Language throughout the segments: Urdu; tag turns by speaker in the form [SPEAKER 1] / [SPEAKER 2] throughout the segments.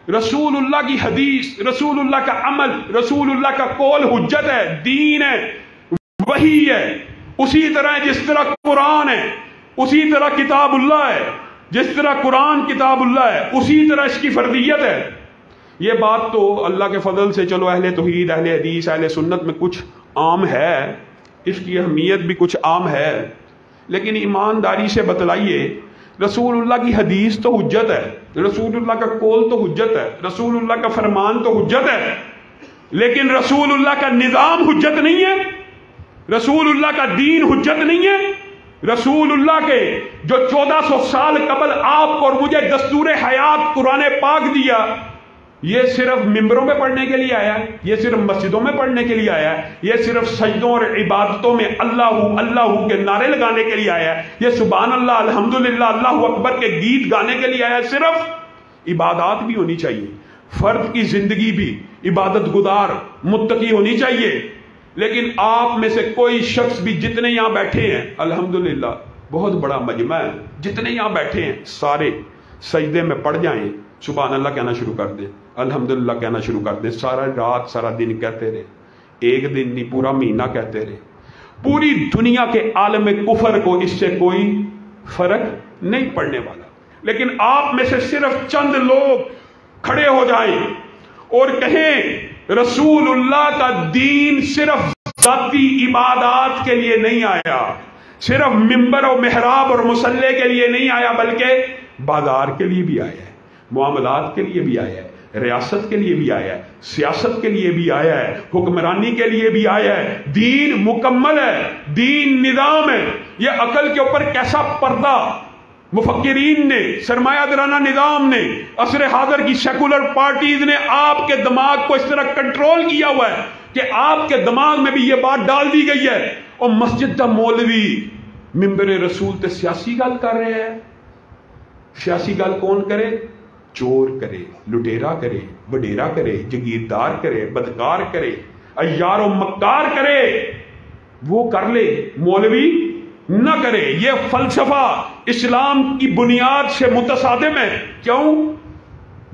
[SPEAKER 1] رسول اللہ کی حدیث، رسول اللہ کا عمل، رسول اللہ کا قول حجت ہے، دین ہے، وحی ہے۔ اسی طرح جس طرح قرآن ہے، اسی طرح کتاب اللہ ہے، جس طرح قرآن کتاب اللہ ہے اسی طرح اس کی فردیت ہے۔ یہ بات تو اللہ کے فضل سے چلو اہل توحید، اہل حدیث، اہل سنت میں کچھ عام ہے، اس کی اہمیت بھی کچھ عام ہے، لیکن ایمانداری سے بتلائیے رسول اللہ کی حدیث تو حجت ہے، رسول اللہ کا قول تو حجت ہے، رسول اللہ کا فرمان تو حجت ہے، لیکن رسول اللہ کا نظام حجت نہیں ہے، رسول اللہ کا دین حجت نہیں ہے۔ رسول اللہ کے جو 1400 سال قبل آپ کو اور مجھے دستور حیات قرآن پاک دیا، یہ صرف ممبروں میں پڑھنے کے لیے آیا ہے، یہ صرف مسجدوں میں پڑھنے کے لیے آیا ہے، یہ صرف سجدوں اور عبادتوں میں اللہ اللہ کے نعرے لگانے کے لیے آیا ہے، یہ سبحان اللہ الحمدللہ اللہ اکبر کے گیت گانے کے لیے آیا ہے۔ صرف عبادات بھی ہونی چاہیے، فرد کی زندگی بھی عبادت گزار متقی ہونی چاہیے، لیکن آپ میں سے کوئی شخص بھی جتنے یہاں بیٹھے ہیں الحمدللہ بہت بڑا مجمع ہے، جتنے یہاں بیٹھے ہیں سارے سجدے میں پڑ جائیں، سبحان اللہ کہنا شروع کر دیں، الحمدللہ کہنا شروع کر دیں، سارا رات سارا دن کہتے رہے، ایک دن نہیں پورا مہینہ کہتے رہے، پوری دنیا کے عالم کفر کو اس سے کوئی فرق نہیں پڑنے والا۔ لیکن آپ میں سے صرف چند لوگ کھڑے ہو جائیں اور کہیں رسول اللہ کا دین صرف ذاتی عبادات کے لیے نہیں آیا، صرف ممبر و محراب اور مصلے کے لیے نہیں آیا، بلکہ بازار کے لیے بھی آیا ہے، معاملات کے لیے بھی آیا ہے، ریاست کے لیے بھی آیا ہے، سیاست کے لیے بھی آیا ہے، حکمرانی کے لیے بھی آیا ہے۔ دین مکمل ہے، دین نظام ہے۔ یہ عقل کے اوپر کیسا پردہ مفکرین نے، سرمایہ دارانہ نظام نے، عصر حاضر کی سیکولر پارٹیز نے آپ کے دماغ کو اس طرح کنٹرول کیا ہوا ہے کہ آپ کے دماغ میں بھی یہ بات ڈال دی گئی ہے، اور مسجد کا مولوی ممبر رسول تے سیاسی گل کر رہے ہیں۔ سیاسی گل کون کرے؟ چور کرے، لٹیرا کرے، وڈیرا کرے، جگیردار کرے، بدکار کرے، عیار و مکار کرے، وہ کر لے، مولوی نہ کرے۔ یہ فلسفہ اسلام کی بنیاد سے متصادم ہے۔ کیوں؟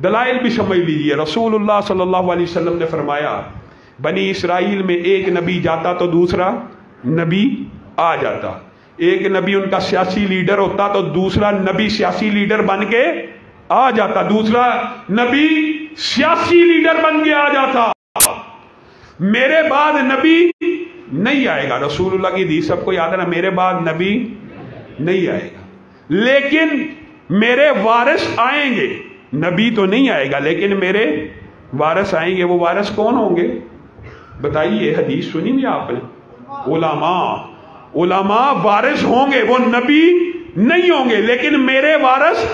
[SPEAKER 1] دلائل بھی سمجھ لیجیے۔ رسول اللہ صلی اللہ علیہ وسلم نے فرمایا بنی اسرائیل میں ایک نبی جاتا تو دوسرا نبی آ جاتا، ایک نبی ان کا سیاسی لیڈر ہوتا تو دوسرا نبی سیاسی لیڈر بن کے آ جاتا، دوسرا نبی سیاسی لیڈر بن کے آ جاتا۔ میرے بعد نبی نہیں آئے گا، رسول اللہ کی حدیث سب کو یاد ہے نا، میرے بعد نبی نہیں آئے گا، لیکن میرے وارث آئیں گے۔ نبی تو نہیں آئے گا لیکن میرے وارث آئیں گے۔ وہ وارث کون ہوں گے بتائیے؟ حدیث سنی نہیں آپ نے؟ علماء وارث ہوں گے، وہ نبی نہیں ہوں گے لیکن میرے وارث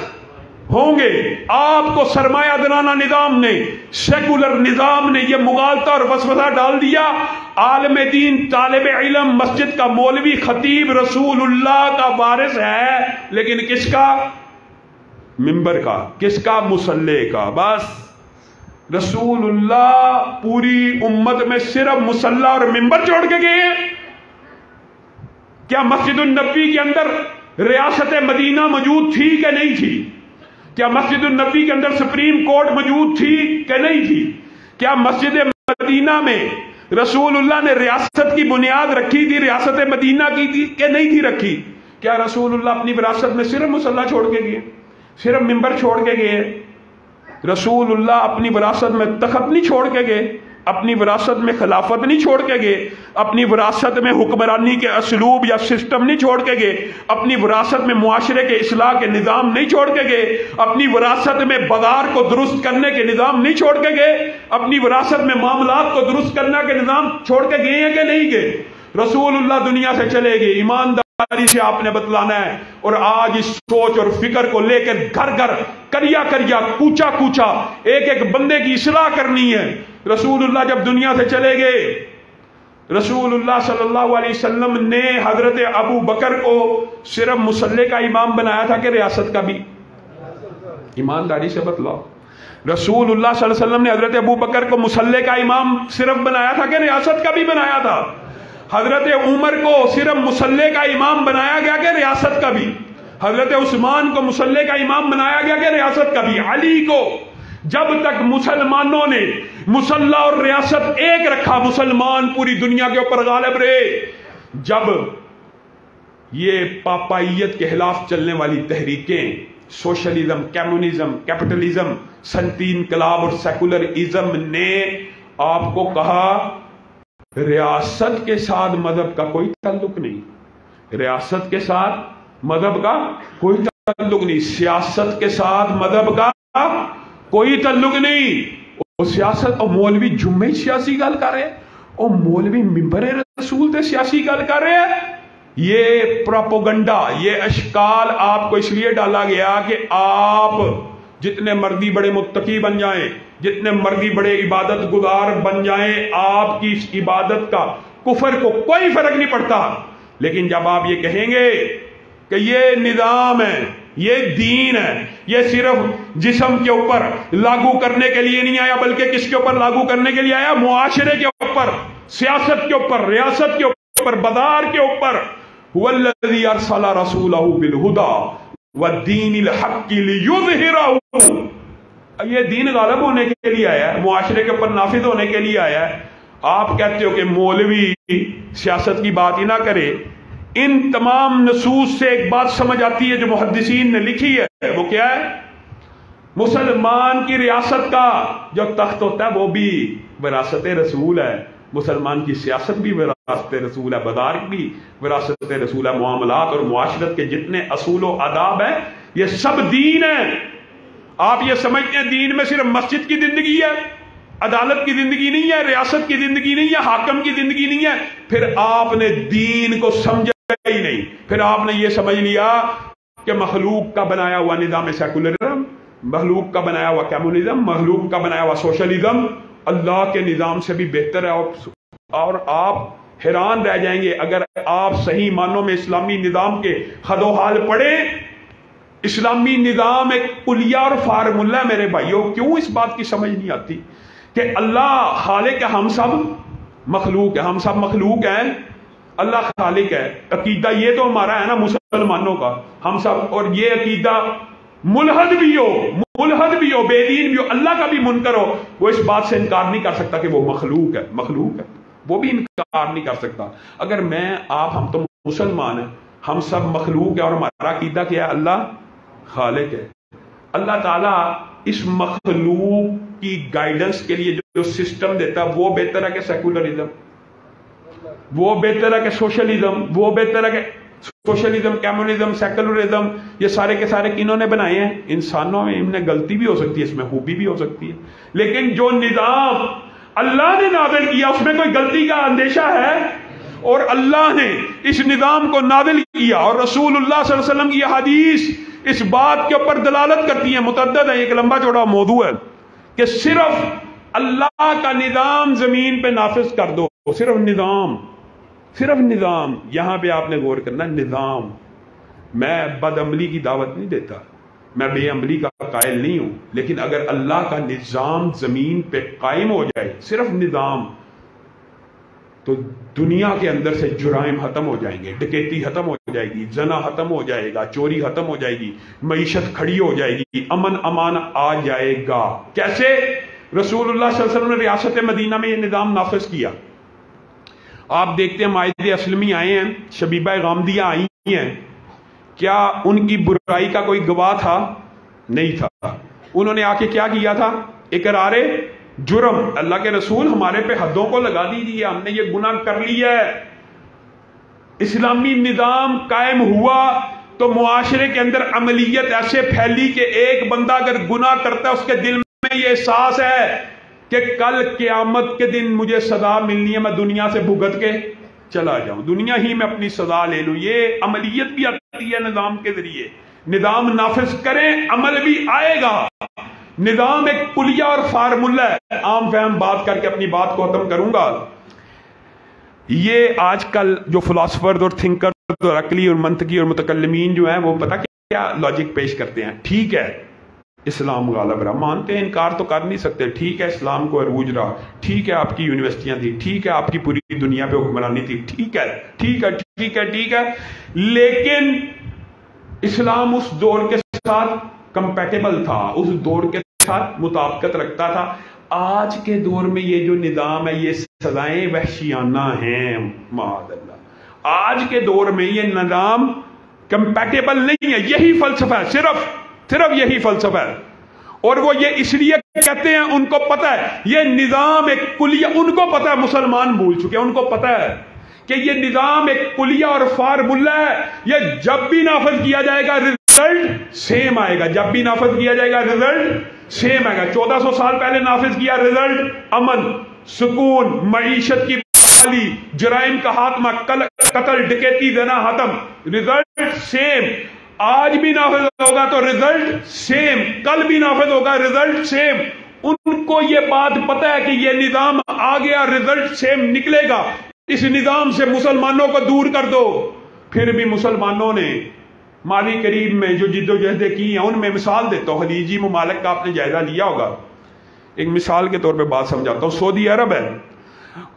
[SPEAKER 1] ہوں گے۔ آپ کو سرمایہ دارانہ نظام نے، سیکولر نظام نے یہ مغالطہ اور وسوسہ ڈال دیا، عالم دین، طالب علم، مسجد کا مولوی، خطیب رسول اللہ کا وارث ہے، لیکن کس کا؟ ممبر کا، کس کا؟ مصلے کا۔ بس رسول اللہ پوری امت میں صرف مصلی اور ممبر چھوڑ کے گئے ہیں۔ کیا مسجد النبی کے اندر ریاست مدینہ موجود تھی کہ نہیں تھی؟ کیا مسجد النبی کے اندر سپریم کورٹ موجود تھی کہ نہیں تھی؟ کیا مسجد مدینہ میں رسول اللہ نے ریاست کی بنیاد رکھی تھی، ریاست مدینہ کی تھی کہ نہیں تھی رکھی؟ کیا رسول اللہ اپنی وراثت میں صرف مصلی چھوڑ کے گئے، صرف ممبر چھوڑ کے گئے؟ رسول اللہ اپنی وراثت میں تخت نہیں چھوڑ کے گئے، اپنی وراثت میں خلافت نہیں چھوڑ کے گئے، اپنی وراثت میں حکمرانی کے اسلوب یا سسٹم نہیں چھوڑ کے گئے، اپنی وراثت میں معاشرے کے اصلاح کے نظام نہیں چھوڑ کے گئے، اپنی وراثت میں بازار کو درست کرنے کے نظام نہیں چھوڑ کے گئے، اپنی وراثت میں معاملات کو درست کرنے کے نظام چھوڑ کے گئے ہیں کہ نہیں گئے؟ رسول اللہ دنیا سے چلے گئے، ایمانداری سے آپ نے بتلانا ہے، اور آج اس سوچ اور فکر کو لے کر گھر گھر، کریا کریا، کوچا کوچا ایک ایک بندے کی اصلاح کرنی ہے۔ رسول اللہ جب دنیا سے چلے گئے، رسول اللہ صلی اللہ علیہ وسلم نے حضرت ابو بکر کو صرف مصلی کا امام بنایا تھا کہ ریاست کا بھی؟ ایمانداری سے بتلاؤ۔ رسول اللہ صلی اللہ علیہ وسلم نے حضرت ابو بکر کو مصلی کا امام صرف بنایا تھا کہ ریاست کا بھی بنایا تھا؟ حضرت عمر کو صرف مصلی کا امام بنایا گیا کہ ریاست کا بھی؟ حضرت عثمان کو مصلی کا امام بنایا گیا کہ ریاست کا بھی؟ علی کو جب تک مسلمانوں نے مسلح اور ریاست ایک رکھا، مسلمان پوری دنیا کے اوپر غالب رہے۔ جب یہ پاپائیت کے خلاف چلنے والی تحریکیں، سوشلزم، کمیونزم، کیپٹلزم، صنعتی انقلاب اور سیکولرزم نے آپ کو کہا ریاست کے ساتھ مذہب کا کوئی تعلق نہیں، ریاست کے ساتھ مذہب کا کوئی تعلق نہیں، سیاست کے ساتھ مذہب کا کوئی تعلق نہیں۔ وہ سیاست اور مولوی جمعے سیاسی گل کر رہے، اور مولوی ممبر رسول تے سیاسی گل کر رہے ہیں۔ یہ پروپیگنڈا، یہ اشکال آپ کو اس لیے ڈالا گیا کہ آپ جتنے مرضی بڑے متقی بن جائیں، جتنے مرضی بڑے عبادت گزار بن جائیں، آپ کی اس عبادت کا کفر کو کوئی فرق نہیں پڑتا۔ لیکن جب آپ یہ کہیں گے کہ یہ نظام ہے، یہ دین ہے، یہ صرف جسم کے اوپر لاگو کرنے کے لیے نہیں آیا، بلکہ کس کے اوپر لاگو کرنے کے لیے آیا؟ معاشرے کے اوپر، سیاست کے اوپر، ریاست کے اوپر، بازار کے اوپر۔ هو الذی ارسل رسولہ بالہدی والدین الحق لیظہرہ، یہ دین غالب ہونے کے لیے آیا ہے، معاشرے کے اوپر نافذ ہونے کے لیے آیا ہے۔ آپ کہتے ہو کہ مولوی سیاست کی بات ہی نہ کرے۔ ان تمام نصوص سے ایک بات سمجھ آتی ہے جو محدثین نے لکھی ہے، وہ کیا ہے؟ مسلمان کی ریاست کا جو تخت ہوتا ہے وہ بھی وراثت رسول ہے، مسلمان کی سیاست بھی وراثت رسول ہے، بازار بھی وراثت رسول ہے، معاملات اور معاشرت کے جتنے اصول و آداب ہیں یہ سب دین ہیں۔ آپ یہ سمجھتے ہیں دین میں صرف مسجد کی زندگی ہے، عدالت کی زندگی نہیں ہے، ریاست کی زندگی نہیں ہے، حاکم کی زندگی نہیں ہے، پھر آپ نے دین کو سمجھا ہی نہیں۔ پھر آپ نے یہ سمجھ لیا کہ مخلوق کا بنایا ہوا نظام سیکولرزم، مخلوق کا بنایا ہوا کمیونزم، مخلوق کا بنایا ہوا سوشلزم اللہ کے نظام سے بھی بہتر ہے، اور آپ حیران رہ جائیں گے اگر آپ صحیح معنوں میں اسلامی نظام کے خد و حال پڑھیں۔ اسلامی نظام ایک کلیہ اور فارمولہ ہے میرے بھائیوں۔ کیوں اس بات کی سمجھ نہیں آتی کہ اللہ خالق ہے، ہم سب مخلوق ہے، ہم سب مخلوق ہیں، اللہ خالق ہے۔ عقیدہ یہ تو ہمارا ہے نا مسلمانوں کا، ہم سب، اور یہ عقیدہ ملحد بھی ہو، بے دین بھی ہو، اللہ کا بھی منکر ہو، وہ اس بات سے انکار نہیں کر سکتا کہ وہ مخلوق ہے، وہ بھی انکار نہیں کر سکتا۔ اگر میں آپ، ہم تو مسلمان ہیں، ہم سب مخلوق ہے، اور ہمارا عقیدہ کیا ہے؟ اللہ خالق ہے۔ اللہ تعالیٰ اس مخلوق کی گائیڈنس کے لیے جو سسٹم دیتا ہے وہ بہتر ہے کہ سیکولرزم، وہ بہتر ہے کہ سوشلزم، وہ بہتر ہے کہ سوشلزم، کمیونزم، سیکولرزم، یہ سارے کے سارے کنہوں نے بنائے ہیں؟ انسانوں میں۔ ان میں غلطی بھی ہو سکتی ہے، اس میں خوبی بھی ہو سکتی ہے، لیکن جو نظام اللہ نے نازل کیا اس میں کوئی غلطی کا اندیشہ ہے؟ اور اللہ نے اس نظام کو نازل کیا، اور رسول اللہ صلی اللہ علیہ وسلم کی یہ حدیث اس بات کے اوپر دلالت کرتی ہے، متعدد ہے، ایک لمبا چوڑا موضوع ہے، کہ صرف اللہ کا نظام زمین پہ نافذ کر دو، صرف نظام، صرف نظام۔ یہاں پہ آپ نے غور کرنا، نظام۔ میں بد عملی کی دعوت نہیں دیتا، میں بے عملی کا قائل نہیں ہوں، لیکن اگر اللہ کا نظام زمین پہ قائم ہو جائے، صرف نظام، تو دنیا کے اندر سے جرائم ختم ہو جائیں گے، ڈکیتی ختم ہو جائے گی، زنا ختم ہو جائے گا، چوری ختم ہو جائے گی، معیشت کھڑی ہو جائے گی، امن امان آ جائے گا۔ کیسے؟ رسول اللہ صلی اللہ علیہ وسلم نے ریاست مدینہ میں یہ نظام نافذ کیا۔ آپ دیکھتے ہیں مائد اسلمی آئے ہیں، شبیبہ غامدیہ آئی ہیں، کیا ان کی برائی کا کوئی گواہ تھا؟ نہیں تھا۔ انہوں نے آ کے کیا کیا تھا؟ اقرار جرم، اللہ کے رسول ہمارے پہ حدوں کو لگا دیجیے، ہم نے یہ گناہ کر لیا ہے۔ اسلامی نظام قائم ہوا تو معاشرے کے اندر عملیت ایسے پھیلی کہ ایک بندہ اگر گناہ کرتا ہے اس کے دل میں یہ احساس ہے کہ کل قیامت کے دن مجھے سزا ملنی ہے، میں دنیا سے بھگت کے چلا جاؤں، دنیا ہی میں اپنی سزا لے لوں۔ یہ عملیت بھی آتی ہے نظام کے ذریعے، نظام نافذ کریں عمل بھی آئے گا۔ نظام ایک کلیہ اور فارمولہ ہے۔ عام فہم بات کر کے اپنی بات کو ختم کروں گا۔ یہ آج کل جو فلاسفرز اور تھنکرز اور عقلی اور منطقی اور متکلمین جو ہیں، وہ پتہ کیا لاجک پیش کرتے ہیں؟ ٹھیک ہے اسلام غالب رہا، مانتے ہیں، انکار تو کر نہیں سکتے، ٹھیک ہے اسلام کو عروج رہا، ٹھیک ہے آپ کی یونیورسٹیاں تھی، ٹھیک ہے آپ کی پوری دنیا پہ حکمرانی تھی، ٹھیک ہے ٹھیک ہے ٹھیک ہے ٹھیک ہے، لیکن اسلام اس دور کے ساتھ کمپیٹیبل تھا، اس دور کے ساتھ مطابقت رکھتا تھا. آج کے دور میں یہ جو نظام ہے یہ سزائیں وحشیانہ ہیں معاذ اللہ. آج کے دور میں یہ نظام کمپیٹیبل نہیں ہے. یہی فلسفہ ہے, صرف یہی فلسفہ ہے. اور وہ یہ اس لیے کہتے ہیں, ان کو پتہ ہے یہ نظام ایک کلیہ, ان کو پتہ ہے, مسلمان بھول چکے ہیں, ان کو پتہ ہے کہ یہ نظام ایک کلیہ اور فارمولہ ہے. یہ جب بھی نافذ کیا جائے گا رزلٹ سیم آئے گا, جب بھی نافذ کیا جائے گا رزلٹ سیم آئے گا. 1400 سال پہلے نافذ کیا, رزلٹ امن, سکون, معیشت کی بحالی, جرائم کا خاتمہ, قتل, ڈکیتی, زنا ختم, رزلٹ سیم. آج بھی نافذ ہوگا تو رزلٹ سیم, کل بھی نافذ ہوگا رزلٹ سیم. ان کو یہ بات پتہ ہے کہ یہ نظام آ گیا, رزلٹ سیم نکلے گا, اس نظام سے مسلمانوں کو دور کر دو. پھر بھی مسلمانوں نے ماضی قریب میں جو جد و جہدیں کی ہیں ان میں مثال دیتا ہوں. خلیجی ممالک کا آپ نے جائزہ لیا ہوگا, ایک مثال کے طور پہ بات سمجھاتا ہوں. سعودی عرب ہے,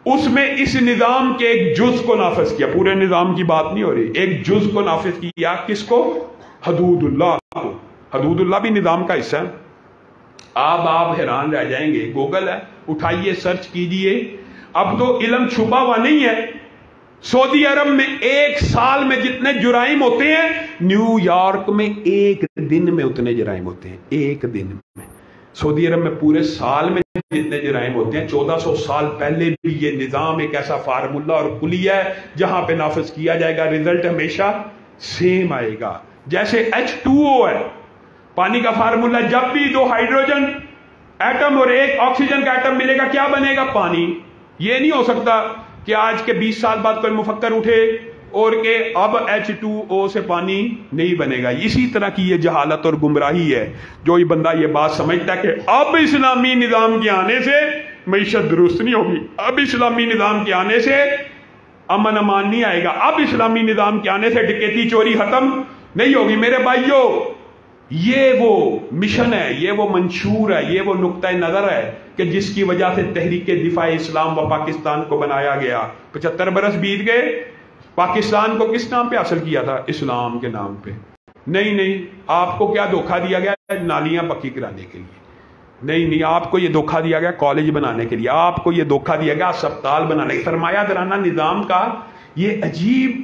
[SPEAKER 1] اس میں اس نظام کے ایک جز کو نافذ کیا, پورے نظام کی بات نہیں ہو رہی, ایک جز کو نافذ کیا. کس کو؟ حدود اللہ کو. حدود اللہ بھی نظام کا حصہ ہے. آپ حیران رہ جائیں گے, گوگل ہے, اٹھائیے, سرچ کیجئے. اب تو علم چھپا ہوا نہیں ہے. سعودی عرب میں ایک سال میں جتنے جرائم ہوتے ہیں, نیو یارک میں ایک دن میں اتنے جرائم ہوتے ہیں, ایک دن میں. سعودی عرب میں پورے سال میں جتنے جرائم ہوتے ہیں. 1400 سال پہلے بھی یہ نظام ایک ایسا فارمولہ اور کلیہ ہے جہاں پہ نافذ کیا جائے گا رزلٹ ہمیشہ سیم آئے گا. جیسے H2O ہے, پانی کا فارمولہ, جب بھی 2 ہائیڈروجن ایٹم اور 1 آکسیجن کا ایٹم ملے گا کیا بنے گا؟ پانی. یہ نہیں ہو سکتا کہ آج کے 20 سال بعد کوئی مفکر اٹھے اور کہ اب H2O سے پانی نہیں بنے گا. اسی طرح کی یہ جہالت اور گمراہی ہے. جو یہ بندہ یہ بات سمجھتا ہے کہ اب اسلامی نظام کے آنے سے معیشت درست نہیں ہوگی, اب اسلامی نظام کے آنے سے امن امان نہیں آئے گا, اب اسلامی نظام کے آنے سے ڈکیتی چوری ختم نہیں ہوگی. میرے بھائیو, یہ وہ مشن ہے, یہ وہ منشور ہے, یہ وہ نقطہ نظر ہے کہ جس کی وجہ سے تحریک دفاع اسلام و پاکستان کو بنایا گیا. 75 برس بیت گئے, پاکستان کو کس نام پہ حاصل کیا تھا؟ اسلام کے نام پہ. نہیں, آپ کو کیا دھوکہ دیا گیا؟ نالیاں پکی کرانے کے لیے. نہیں, آپ کو یہ دھوکہ دیا گیا کالج بنانے کے لیے, آپ کو یہ دھوکہ دیا گیا اسپتال بنانے کے. سرمایہ دارانہ نظام کا یہ عجیب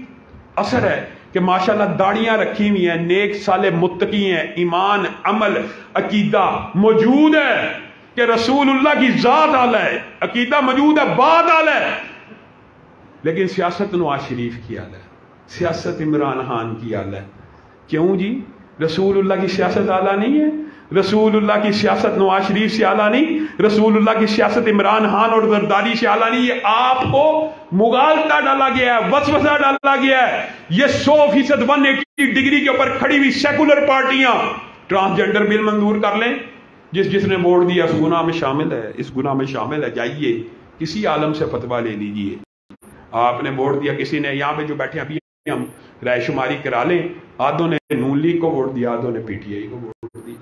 [SPEAKER 1] اثر ہے کہ ماشاءاللہ داڑیاں رکھی ہوئی ہیں, نیک صالح متقی ہیں, ایمان, عمل, عقیدہ موجود ہے کہ رسول اللہ کی ذات اعلیٰ ہے, عقیدہ موجود ہے, بات اعلیٰ ہے, لیکن سیاست نواز شریف کی اعلیٰ ہے, سیاست عمران خان کی اعلیٰ ہے. کیوں جی؟ رسول اللہ کی سیاست اعلیٰ نہیں ہے, رسول اللہ کی سیاست نواز شریف سے اعلیٰ نہیں, رسول اللہ کی سیاست عمران خان اور زرداری سے اعلیٰ نہیں. یہ آپ کو مغالطہ ڈالا گیا ہے, وسوسہ ڈالا گیا ہے. یہ 100% 180 ڈگری کے اوپر کھڑی ہوئی سیکولر پارٹیاں ٹرانسجنڈر بل منظور کر لیں, جس نے ووٹ دیا اس گناہ میں شامل ہے, اس گناہ میں شامل ہے. جائیے کسی عالم سے فتویٰ لے لیجئے. آپ نے ووٹ دیا, کسی نے, یہاں پہ جو بیٹھے ابھی ہم رائے شماری کرا لیں, آدھوں نے نون لیگ کو ووٹ دیا, آدھوں نے پی ٹی آئی کو ووٹ دیا.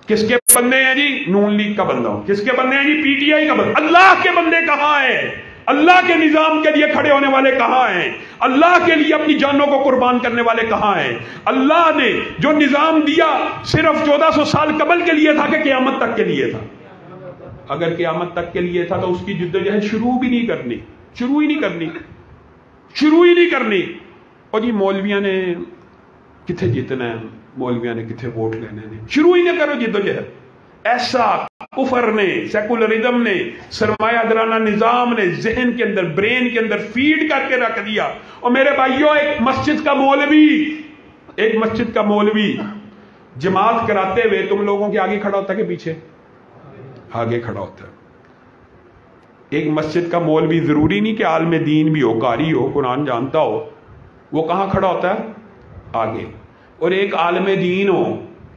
[SPEAKER 1] کس کے بندے ہیں جی؟ نون لیگ کا بندہ ہوں. کس کے بندے ہیں جی؟ پی ٹی آئی کا بندہ. اللہ کے بندے کہاں ہیں؟ اللہ کے نظام کے لیے کھڑے ہونے والے کہاں ہیں؟ اللہ کے لیے اپنی جانوں کو قربان کرنے والے کہاں ہیں؟ اللہ نے جو نظام دیا صرف 1400 سال قبل کے لیے تھا کہ قیامت تک کے لیے تھا. اگر قیامت تک کے لیے تھا تو اس کی جدوجہد شروع بھی نہیں کرنی, شروع ہی نہیں کرنی. اور جی مولویاں نے کتنے جیتنا ہے, مولویاں نے کتنے ووٹ لینے ہیں, شروع ہی نہ کرو جدوجہد. ایسا کفر نے, سیکولرزم نے, سرمایہ دارانہ نظام نے ذہن کے اندر, برین کے اندر فیڈ کر کے رکھ دیا. اور میرے بھائیوں, ایک مسجد کا مولوی جماعت کراتے ہوئے تم لوگوں کے آگے کھڑا ہوتا ہے کہ پیچھے؟ آگے کھڑا ہوتا ہے. ایک مسجد کا مولوی ضروری نہیں کہ عالم دین بھی ہو, قاری ہو, قرآن جانتا ہو, وہ کہاں کھڑا ہوتا ہے؟ آگے. اور ایک عالم دین ہو,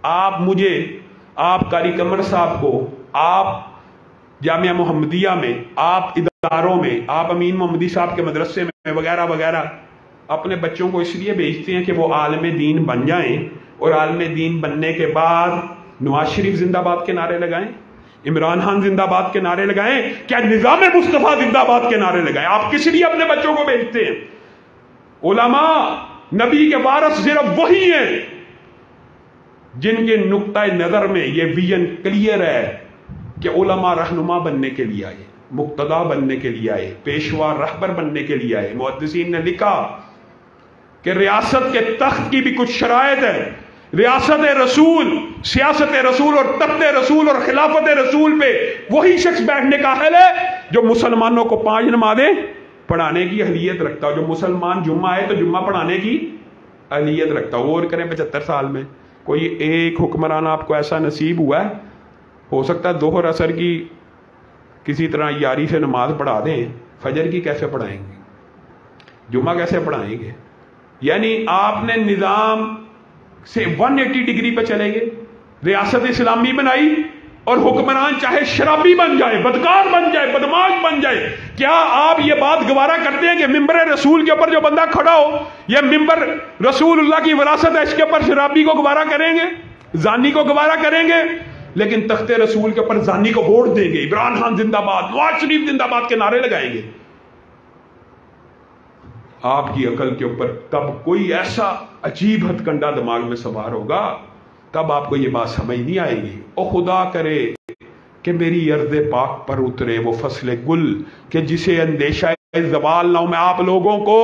[SPEAKER 1] آپ مجھے, آپ قاری قمر صاحب کو, آپ جامعہ محمدیہ میں, آپ اداروں میں, آپ امین محمدی صاحب کے مدرسے میں وغیرہ وغیرہ اپنے بچوں کو اس لیے بھیجتے ہیں کہ وہ عالم دین بن جائیں, اور عالم دین بننے کے بعد نواز شریف زندہ باد کے نعرے لگائیں, عمران خان زندہ باد کے نعرے لگائیں, کیا نظام مصطفیٰ زندہ باد کے نعرے لگائیں. آپ کس لیے اپنے بچوں کو بھیجتے ہیں؟ علماء نبی کے وارث صرف وہی ہیں جن کے نقطہ نظر میں یہ ویژن کلیئر ہے کہ علماء رہنما بننے کے لیے آئے، مقتدا بننے کے لیے آئے، پیشوا رہبر بننے کے لیے آئے۔ محدثین نے لکھا کہ ریاست کے تخت کی بھی کچھ شرائط ہے۔ ریاست رسول، سیاست رسول اور تخت رسول اور خلافت رسول پہ وہی شخص بیٹھنے کا اہل ہے جو مسلمانوں کو 5 نمازیں پڑھانے کی اہلیت رکھتا ہو۔ جو مسلمان جمعہ ہے تو جمعہ پڑھانے کی اہلیت رکھتا ہو۔ اور کریں 75 سال میں کوئی ایک حکمران آپ کو ایسا نصیب ہوا ہے، ہو سکتا ہے ظہر عصر کی کسی طرح یاری سے نماز پڑھا دیں، فجر کی کیسے پڑھائیں گے، جمعہ کیسے پڑھائیں گے؟ یعنی آپ نے نظام سے 180 ڈگری پہ چلے گئے، ریاست اسلامی بنائی اور حکمران چاہے شرابی بن جائے، بدکار بن جائے، بدماش بن جائے۔ کیا آپ یہ بات گوارا کرتے ہیں کہ ممبر رسول کے اوپر جو بندہ کھڑا ہو، یہ ممبر رسول اللہ کی وراثت ہے، اس کے اوپر شرابی کو گوارا کریں گے، زانی کو گوارا کریں گے؟ لیکن تخت رسول کے اوپر زانی کو ووٹ دیں گے، عمران خان زندہ باد، نواز شریف زندہ باد کے نعرے لگائیں گے۔ آپ کی عقل کے اوپر تب کوئی ایسا عجیب ہتھ کنڈا دماغ میں سوار ہوگا، تب آپ کو یہ بات سمجھ نہیں آئے گی۔ او خدا کرے کہ میری ارض پاک پر اترے وہ فصل گل کہ جسے اندیشہ زوال نہ ہو۔ میں آپ لوگوں کو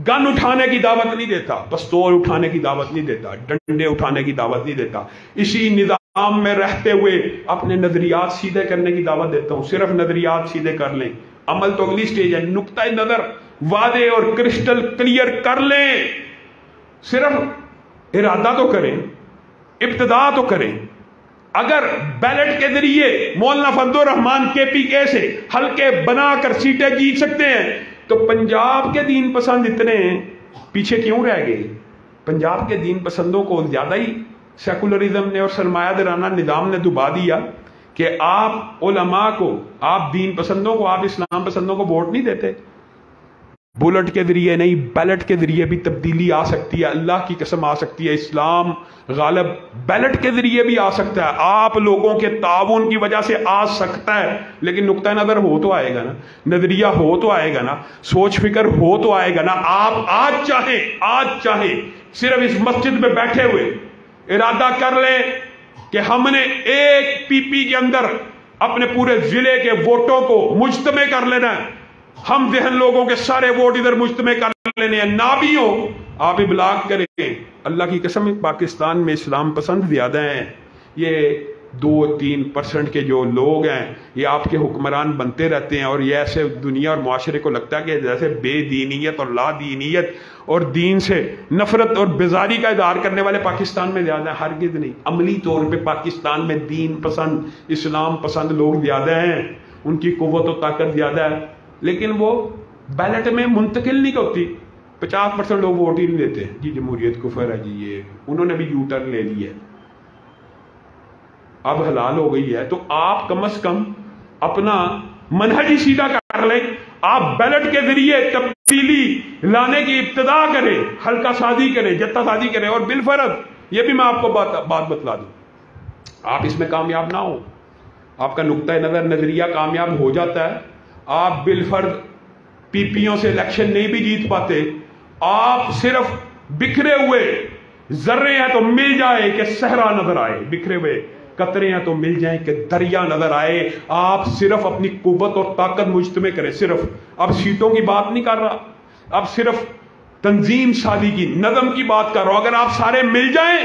[SPEAKER 1] گن اٹھانے کی دعوت نہیں دیتا، پستول اٹھانے کی دعوت نہیں دیتا، ڈنڈے اٹھانے کی دعوت نہیں دیتا، اسی نظام میں رہتے ہوئے اپنے نظریات سیدھے کرنے کی دعوت دیتا ہوں۔ صرف نظریات سیدھے کر لیں، عمل تو اگلی سٹیج ہے۔ نقطہ نظر واضح اور کرسٹل کلیئر کر لیں، صرف ارادہ تو کریں، ابتدا تو کریں۔ اگر بیلٹ کے ذریعے مولانا فضل الرحمان KPK سے حلقے بنا کر سیٹیں جیت سکتے ہیں تو پنجاب کے دین پسند اتنے پیچھے کیوں رہ گئے؟ پنجاب کے دین پسندوں کو زیادہ ہی سیکولرزم نے اور سرمایہ دارانہ نظام نے دبا دیا کہ آپ علماء کو، آپ دین پسندوں کو، آپ اسلام پسندوں کو ووٹ نہیں دیتے۔ بلٹ کے ذریعے نہیں، بیلٹ کے ذریعے بھی تبدیلی آ سکتی ہے، اللہ کی قسم آ سکتی ہے، اسلام غالب بیلٹ کے ذریعے بھی آ سکتا ہے، آپ لوگوں کے تعاون کی وجہ سے آ سکتا ہے۔ لیکن نقطہ نظر ہو تو آئے گا نا، نظریہ ہو تو آئے گا نا، سوچ فکر ہو تو آئے گا نا۔ آپ آج چاہیں صرف اس مسجد میں بیٹھے ہوئے ارادہ کر لیں کہ ہم نے ایک PP کے اندر اپنے پورے ضلع کے ووٹوں کو مجتمع کر لینا ہے، ہم ذہن لوگوں کے سارے ووٹ ادھر مجتمع کر لینے ہیں، نہ بھی ہو آپ ابلاغ کریں۔ اللہ کی قسم پاکستان میں اسلام پسند زیادہ ہیں، یہ 2-3% کے جو لوگ ہیں یہ آپ کے حکمران بنتے رہتے ہیں، اور یہ ایسے دنیا اور معاشرے کو لگتا ہے کہ جیسے بے دینیت اور لا دینیت اور دین سے نفرت اور بیزاری کا اظہار کرنے والے پاکستان میں زیادہ ہیں۔ ہرگز نہیں، عملی طور پہ پاکستان میں دین پسند، اسلام پسند لوگ زیادہ ہیں، ان کی قوت و طاقت زیادہ ہے، لیکن وہ بیلٹ میں منتقل نہیں ہوتی۔ 50% لوگ ووٹ ہی نہیں دیتے، جی جمہوریت کفر ہے، جی یہ انہوں نے بھی یو ٹرن لے لی ہے، اب حلال ہو گئی ہے۔ تو آپ کم از کم اپنا منہج ہی سیدھا کر لیں، آپ بیلٹ کے ذریعے تبدیلی لانے کی ابتدا کریں، حلقہ سازی کریں، جتہ سازی کریں، اور بالفرض یہ بھی میں آپ کو بات بتلا دوں، آپ اس میں کامیاب نہ ہو، آپ کا نقطہ نظر نظریہ کامیاب ہو جاتا ہے، آپ بالفرض PPوں سے الیکشن نہیں بھی جیت پاتے، آپ صرف بکھرے ہوئے ذرے ہیں تو مل جائے کہ صحرا نظر آئے، بکھرے ہوئے قطرے ہیں تو مل جائیں کہ دریا نظر آئے۔ آپ صرف اپنی قوت اور طاقت مجتمع کریں، صرف اب سیٹوں کی بات نہیں کر رہا، اب صرف تنظیم سازی کی، نظم کی بات کر رہا ہوں۔ اگر آپ سارے مل جائیں،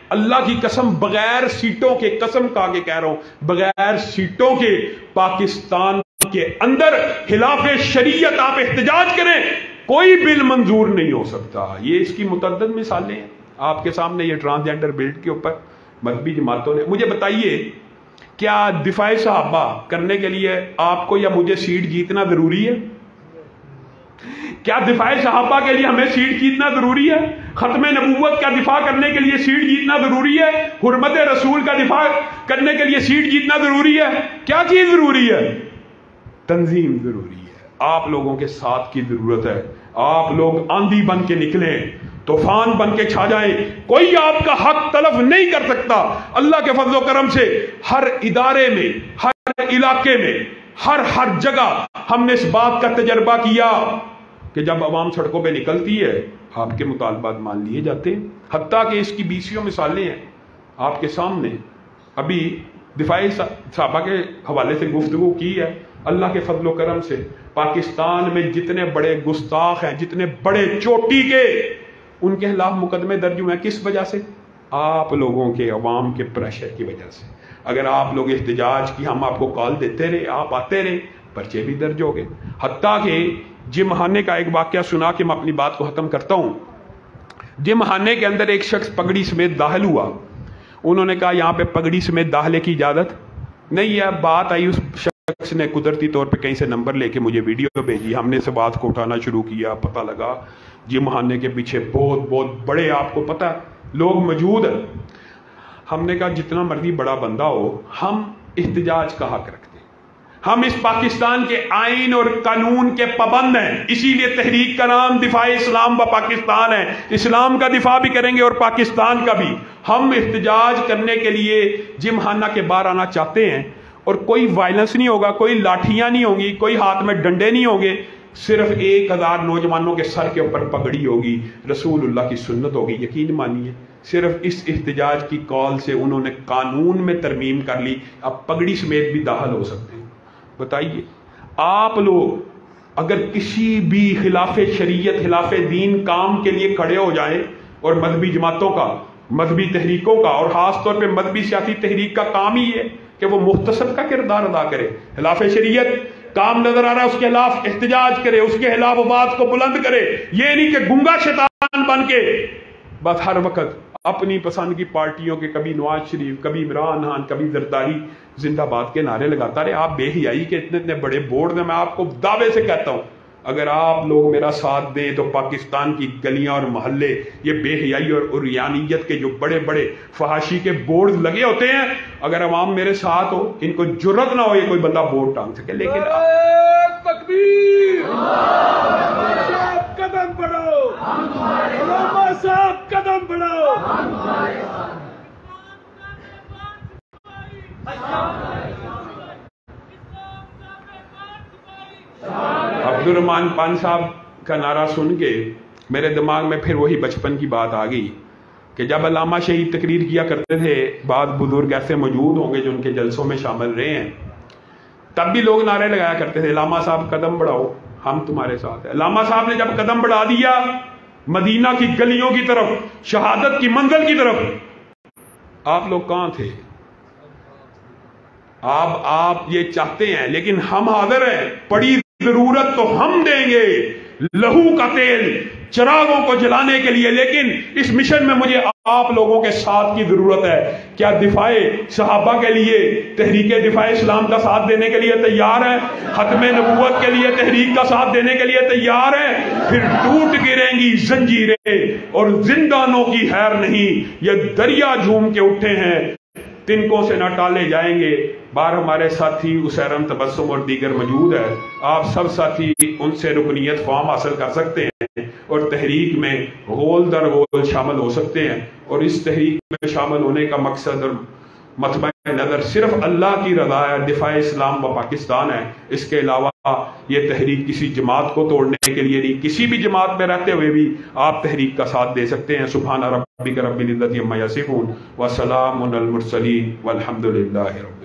[SPEAKER 1] اللہ کی قسم بغیر سیٹوں کے، قسم کھا کے کہہ رہا ہوں، بغیر سیٹوں کے پاکستان کے اندر خلاف شریعت آپ احتجاج کریں، کوئی بل منظور نہیں ہو سکتا۔ یہ اس کی متعدد مثالیں ہیں آپ کے سامنے، یہ ٹرانسجینڈر بل کے اوپر مذہبی جماعتوں نے۔ مجھے بتائیے کیا دفاع صحابہ کرنے کے لیے آپ کو یا مجھے سیٹ جیتنا ضروری ہے؟ کیا دفاع صحابہ کے لیے ہمیں سیٹ جیتنا ضروری ہے؟ ختم نبوت کا دفاع کرنے کے لیے سیٹ جیتنا ضروری ہے؟ حرمت رسول کا دفاع کرنے کے لیے سیٹ جیتنا ضروری ہے؟ کیا چیز ضروری ہے؟ تنظیم ضروری ہے، آپ لوگوں کے ساتھ کی ضرورت ہے۔ آپ لوگ آندھی بن کے نکلیں، طوفان بن کے چھا جائیں، کوئی آپ کا حق تلف نہیں کر سکتا۔ اللہ کے فضل و کرم سے ہر ادارے میں، ہر علاقے میں، ہر جگہ ہم نے اس بات کا تجربہ کیا کہ جب عوام سڑکوں پہ نکلتی ہے آپ کے مطالبات مان لیے جاتے ہیں، حتیٰ کہ اس کی بیسیوں مثالیں ہیں آپ کے سامنے۔ ابھی دفاع صحابہ کے حوالے سے گفتگو کی ہے، اللہ کے فضل و کرم سے پاکستان میں جتنے بڑے گستاخ ہیں، جتنے بڑے چوٹی کے، ان کے خلاف مقدمے درج ہوئے ہیں۔ کس وجہ سے؟ آپ لوگوں کے، عوام کے پریشر کی وجہ سے۔ اگر آپ لوگ احتجاج کی، ہم آپ کو کال دیتے رہے، آپ آتے رہے، پرچے بھی درج ہو گئے۔ حتیٰ کہ جم خانے کا ایک واقعہ سنا کے میں اپنی بات کو ختم کرتا ہوں۔ جم خانے کے اندر ایک شخص پگڑی سمیت داخل ہوا، انہوں نے کہا یہاں پہ پگڑی سمیت داخلے کی اجازت نہیں ہے۔ بات آئی، اس شخص نے قدرتی طور پہ کہیں سے نمبر لے کے مجھے ویڈیو بھیجی، ہم نے اس بات کو اٹھانا شروع کیا، پتہ لگا جم خانے کے پیچھے بہت بڑے، آپ کو پتہ ہے، لوگ موجود ہیں۔ ہم نے کہا جتنا مرضی بڑا بندہ ہو، ہم احتجاج کا حق رکھتے ہیں، ہم اس پاکستان کے آئین اور قانون کے پابند ہیں، اسی لیے تحریک کا نام دفاع اسلام و پاکستان ہے۔ اسلام کا دفاع بھی کریں گے اور پاکستان کا بھی۔ ہم احتجاج کرنے کے لیے جم خانہ کے باہر آنا چاہتے ہیں، اور کوئی وائلنس نہیں ہوگا، کوئی لاٹھیاں نہیں ہوں گی، کوئی ہاتھ میں ڈنڈے نہیں ہوں گے، صرف 1000 نوجوانوں کے سر کے اوپر پگڑی ہوگی، رسول اللہ کی سنت ہوگی۔ یقین مانیے صرف اس احتجاج کی کال سے انہوں نے قانون میں ترمیم کر لی، اب پگڑی سمیت بھی داخل ہو سکتے ہیں۔ بتائیے آپ لوگ اگر کسی بھی خلاف شریعت، خلاف دین کام کے لیے کھڑے ہو جائیں، اور مذہبی جماعتوں کا، مذہبی تحریکوں کا، اور خاص طور پہ مذہبی سیاسی تحریک کا کام ہی ہے کہ وہ محتسب کا کردار ادا کرے، خلاف شریعت کام نظر آ رہا ہے اس کے خلاف احتجاج کرے، اس کے خلاف آواز کو بلند کرے۔ یہ نہیں کہ گنگا شیطان بن کے بس ہر وقت اپنی پسند کی پارٹیوں کے، کبھی نواز شریف، کبھی عمران خان، کبھی زرداری زندہ باد کے نعرے لگاتا رہے۔ آپ بے حیائی کے اتنے بڑے بورڈ میں آپ کو دعوے سے کہتا ہوں، اگر آپ لوگ میرا ساتھ دیں تو پاکستان کی گلیاں اور محلے یہ بے حیائی اور عریانیت کے جو بڑے بڑے فحاشی کے بورڈ لگے ہوتے ہیں، اگر عوام میرے ساتھ ہو، ان کو جرت نہ ہو یہ کوئی بندہ بورڈ ٹانگ سکے۔ لیکن تکبیر، صاحب قدم بڑھاؤ، علماء صاحب قدم بڑھاؤ۔ عبدالرحمن پان صاحب کا نعرہ سن کے میرے دماغ میں پھر وہی بچپن کی بات آ گئی کہ جب علامہ شہید تقریر کیا کرتے تھے، بعض بزرگ ایسے موجود ہوں گے جو ان کے جلسوں میں شامل رہے ہیں، تب بھی لوگ نعرے لگایا کرتے تھے علامہ صاحب قدم بڑھاؤ، ہم تمہارے ساتھ ہیں۔ علامہ صاحب نے جب قدم بڑھا دیا مدینہ کی گلیوں کی طرف، شہادت کی منزل کی طرف، آپ لوگ کہاں تھے؟ آپ یہ چاہتے ہیں، لیکن ہم حاضر ہیں، پڑی ضرورت تو ہم دیں گے لہو کا تیل چراغوں کو جلانے کے لیے، لیکن اس مشن میں مجھے آپ لوگوں کے ساتھ کی ضرورت ہے۔ کیا دفاع صحابہ کے لیے، تحریک دفاع اسلام کا ساتھ دینے کے لیے تیار ہیں؟ ختم نبوت کے لیے تحریک کا ساتھ دینے کے لیے تیار ہیں؟ پھر ٹوٹ گریں گی زنجیریں اور زندانوں کی خیر نہیں، یہ دریا جھوم کے اٹھے ہیں، تنکوں سے نہ ٹالے جائیں گے۔ بار ہمارے ساتھی اسیرم تبسم اور دیگر موجود ہے، آپ سب ساتھی ان سے رکنیت فارم حاصل کر سکتے ہیں اور تحریک میں غول در غول شامل ہو سکتے ہیں، اور اس تحریک میں شامل ہونے کا مقصد اور مطمع نظر صرف اللہ کی رضا ہے، دفاع اسلام و پاکستان ہے۔ اس کے علاوہ یہ تحریک کسی جماعت کو توڑنے کے لیے نہیں، کسی بھی جماعت میں رہتے ہوئے بھی آپ تحریک کا ساتھ دے سکتے ہیں۔ سبحان ربک رب العزت عما یصفون وسلام علی المرسلین والحمد للہ رب